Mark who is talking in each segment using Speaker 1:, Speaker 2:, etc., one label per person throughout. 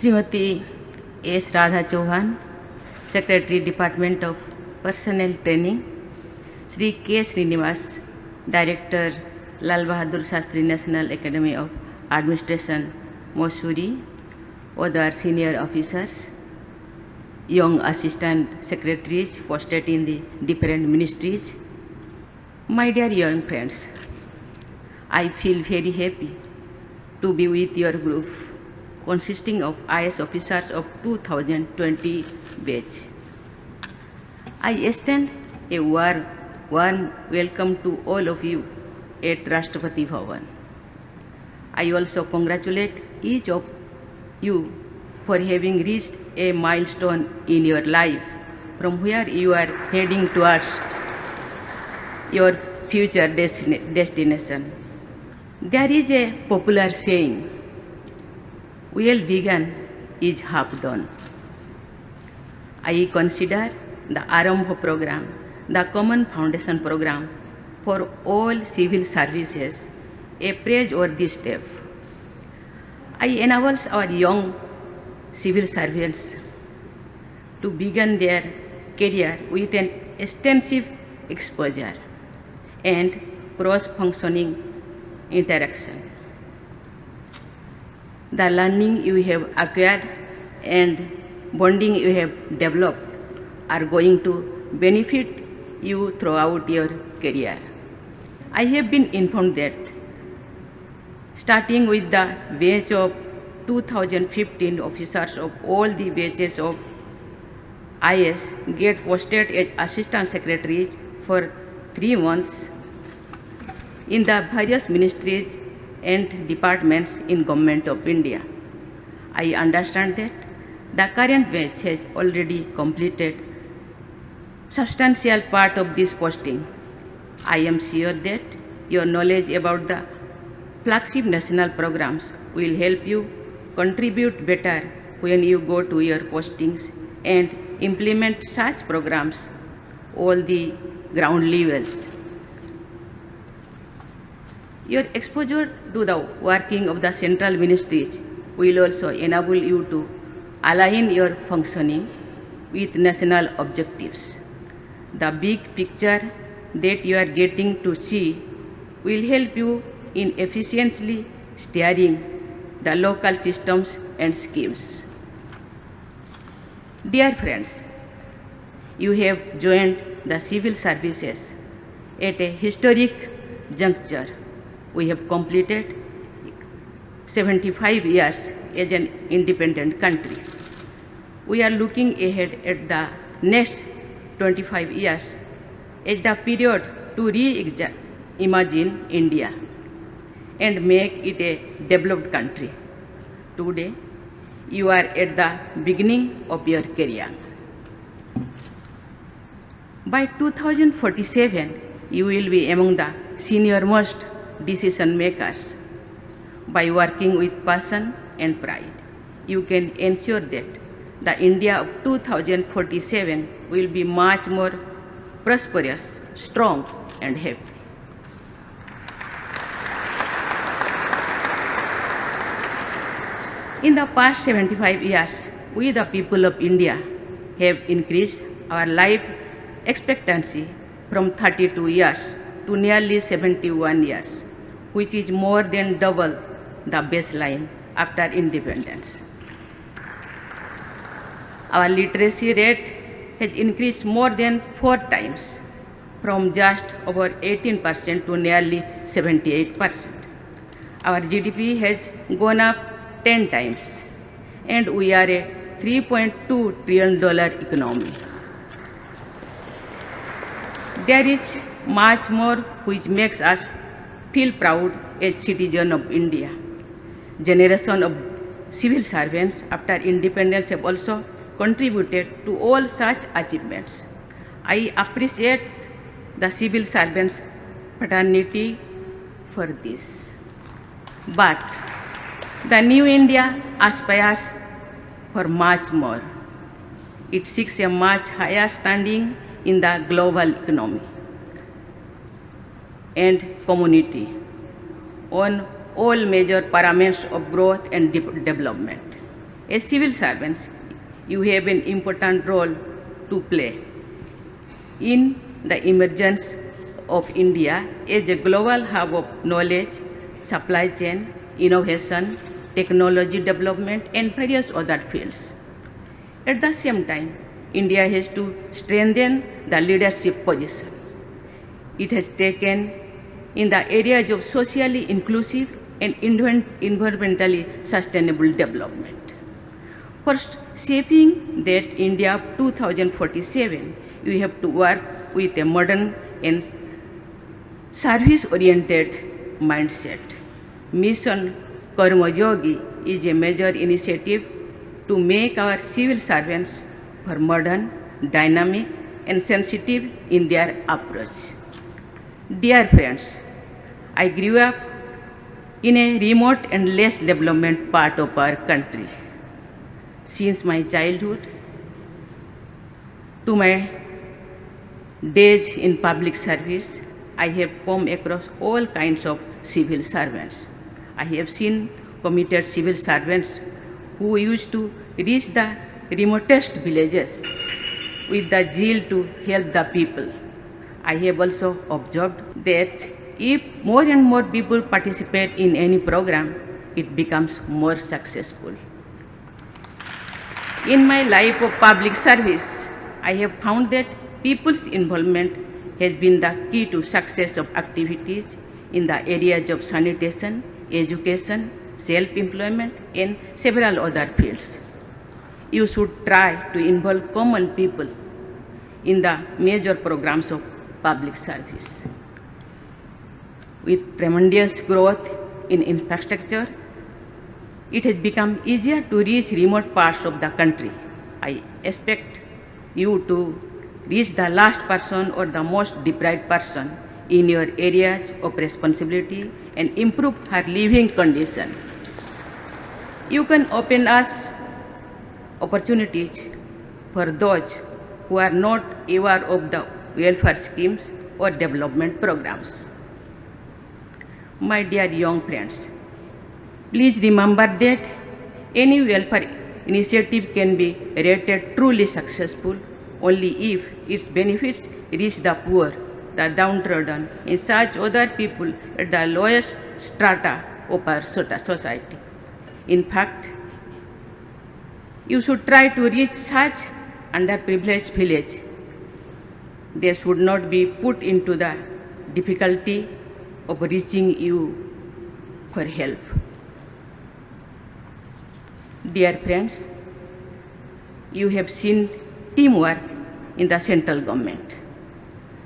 Speaker 1: Srimati S. Radha Chauhan, Secretary, Department of Personnel Training, Sri K. Srinivas, Director, Lal Bahadur Shastri National Academy of Administration, Mussoorie, other senior officers, young assistant secretaries posted in the different ministries. My dear young friends, I feel very happy to be with your group consisting of IAS officers of 2020 batch. I extend a warm welcome to all of you at Rashtrapati Bhavan. I also congratulate each of you for having reached a milestone in your life from where you are heading towards your future destination. There is a popular saying, well begun is half done. I consider the Arambha program, the Common Foundation program for all civil services, a praiseworthy step. I enable our young civil servants to begin their career with an extensive exposure and cross-functioning interaction. The learning you have acquired and bonding you have developed are going to benefit you throughout your career. I have been informed that starting with the batch of 2015 officers of all the batches of IAS get posted as assistant secretaries for 3 months in the various ministries and departments in Government of India. I understand that the current batch has already completed substantial part of this posting. I am sure that your knowledge about the flagship national programs will help you contribute better when you go to your postings and implement such programs all the ground levels. Your exposure to the working of the central ministries will also enable you to align your functioning with national objectives. The big picture that you are getting to see will help you in efficiently steering the local systems and schemes. Dear friends, you have joined the civil services at a historic juncture. We have completed 75 years as an independent country. We are looking ahead at the next 25 years as the period to reimagine India and make it a developed country. Today, you are at the beginning of your career. By 2047, you will be among the senior-most decision makers. By working with passion and pride, you can ensure that the India of 2047 will be much more prosperous, strong, and happy. In the past 75 years, we the people of India have increased our life expectancy from 32 years to nearly 71 years, which is more than double the baseline after independence. Our literacy rate has increased more than 4 times, from just over 18% to nearly 78%. Our GDP has gone up 10 times, and we are a $3.2 trillion economy. There is much more which makes us feel proud as citizens of India. Generation of civil servants after independence have also contributed to all such achievements. I appreciate the civil servants' fraternity for this. But the new India aspires for much more. It seeks a much higher standing in the global economy and community on all major parameters of growth and development. As civil servants, you have an important role to play in the emergence of India as a global hub of knowledge, supply chain, innovation, technology development, and various other fields. At the same time, India has to strengthen the leadership position it has taken in the areas of socially inclusive and environmentally sustainable development. First, shaping that India of 2047, you have to work with a modern and service-oriented mindset. Mission Karma Yogi is a major initiative to make our civil servants for modern, dynamic, and sensitive in their approach. Dear friends, I grew up in a remote and less developed part of our country. Since my childhood to my days in public service, I have come across all kinds of civil servants. I have seen committed civil servants who used to reach the remotest villages with the zeal to help the people. I have also observed that if more and more people participate in any program, it becomes more successful. In my life of public service, I have found that people's involvement has been the key to success of activities in the areas of sanitation, education, self-employment, and several other fields. You should try to involve common people in the major programs of public service. With tremendous growth in infrastructure, it has become easier to reach remote parts of the country. I expect you to reach the last person or the most deprived person in your areas of responsibility and improve her living condition. You can open us opportunities for those who are not aware of the welfare schemes or development programs. My dear young friends, please remember that any welfare initiative can be rated truly successful only if its benefits reach the poor, the downtrodden, and such other people at the lowest strata of our society. In fact, you should try to reach such underprivileged village. They should not be put into the difficulty of reaching you for help. Dear friends, you have seen teamwork in the central government.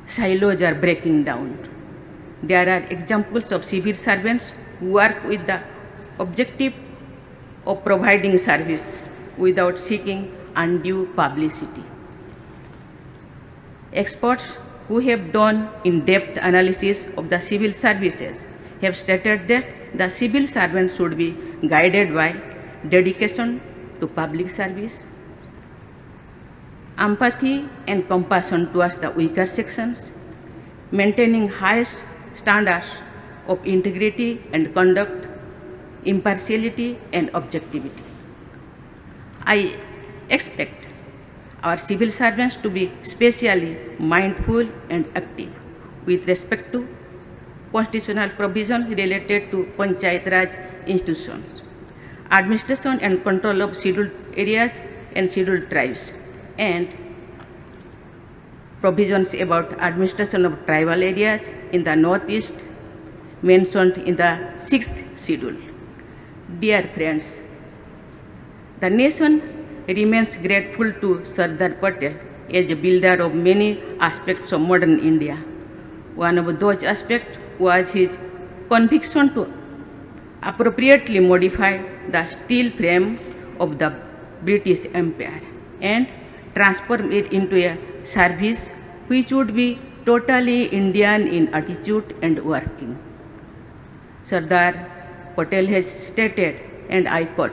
Speaker 1: Silos are breaking down. There are examples of civil servants who work with the objective of providing service without seeking undue publicity. Experts who have done in-depth analysis of the civil services have stated that the civil servant should be guided by dedication to public service, empathy and compassion towards the weaker sections, maintaining highest standards of integrity and conduct, impartiality and objectivity. I expect our civil servants to be specially mindful and active with respect to constitutional provisions related to Panchayat Raj institutions, administration and control of scheduled areas and scheduled tribes, and provisions about administration of tribal areas in the Northeast mentioned in the 6th schedule. Dear friends, the nation remains grateful to Sardar Patel as a builder of many aspects of modern India. One of those aspects was his conviction to appropriately modify the steel frame of the British Empire and transform it into a service which would be totally Indian in attitude and working. Sardar Patel has stated, and I quote,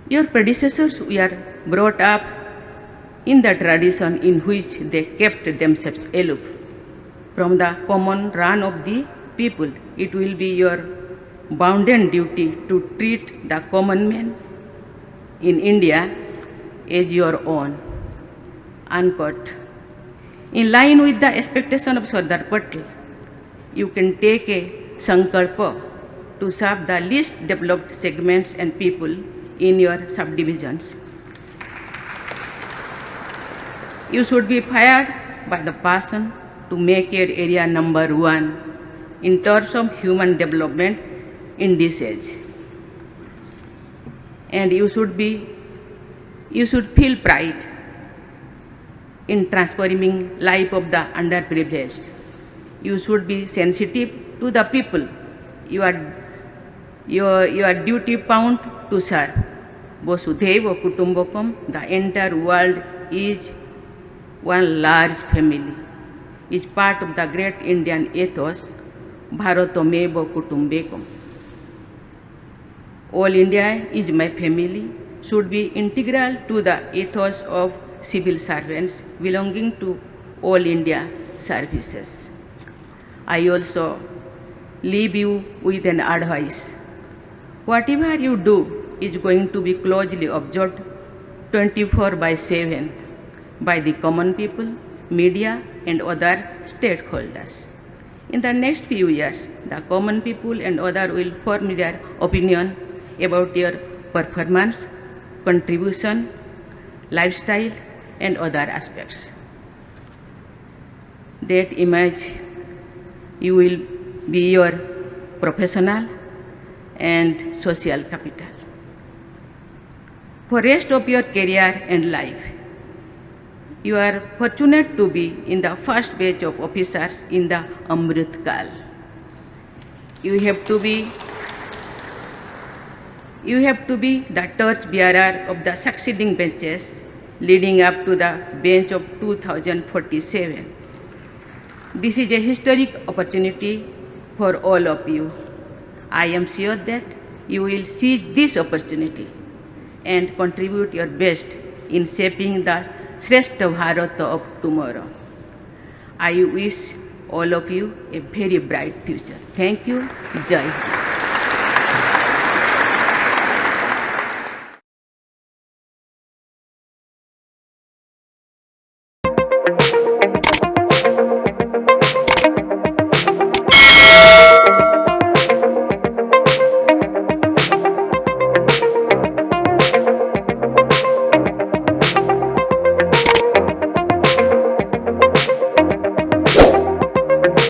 Speaker 1: "Your predecessors were brought up in the tradition in which they kept themselves aloof from the common run of the people. It will be your bounden duty to treat the common man in India as your own." Unquote. In line with the expectation of Sardar Patel, you can take a sankalpa to serve the least developed segments and people in your subdivisions. You should be fired by the passion to make your area number one in terms of human development indices. And you should feel pride in transforming life of the underprivileged. You should be sensitive to the people you are duty bound to serve. Vasudhaiva Kutumbakam, the entire world is one large family, is part of the great Indian ethos, Bharatameva Kutumbekam. All India is my family should be integral to the ethos of civil servants belonging to All India services. I also leave you with an advice. Whatever you do is going to be closely observed 24/7 by the common people, media, and other stakeholders. In the next few years, the common people and others will form their opinion about your performance, contribution, lifestyle, and other aspects. That image, you will be your professional and social capital. For rest of your career and life, you are fortunate to be in the first batch of officers in the Amrit Kal. You have to be the torch bearer of the succeeding benches leading up to the bench of 2047. This is a historic opportunity for all of you. I am sure that you will seize this opportunity and contribute your best in shaping the Shrestha Bharata of tomorrow. I wish all of you a very bright future. Thank you. Jai Hind.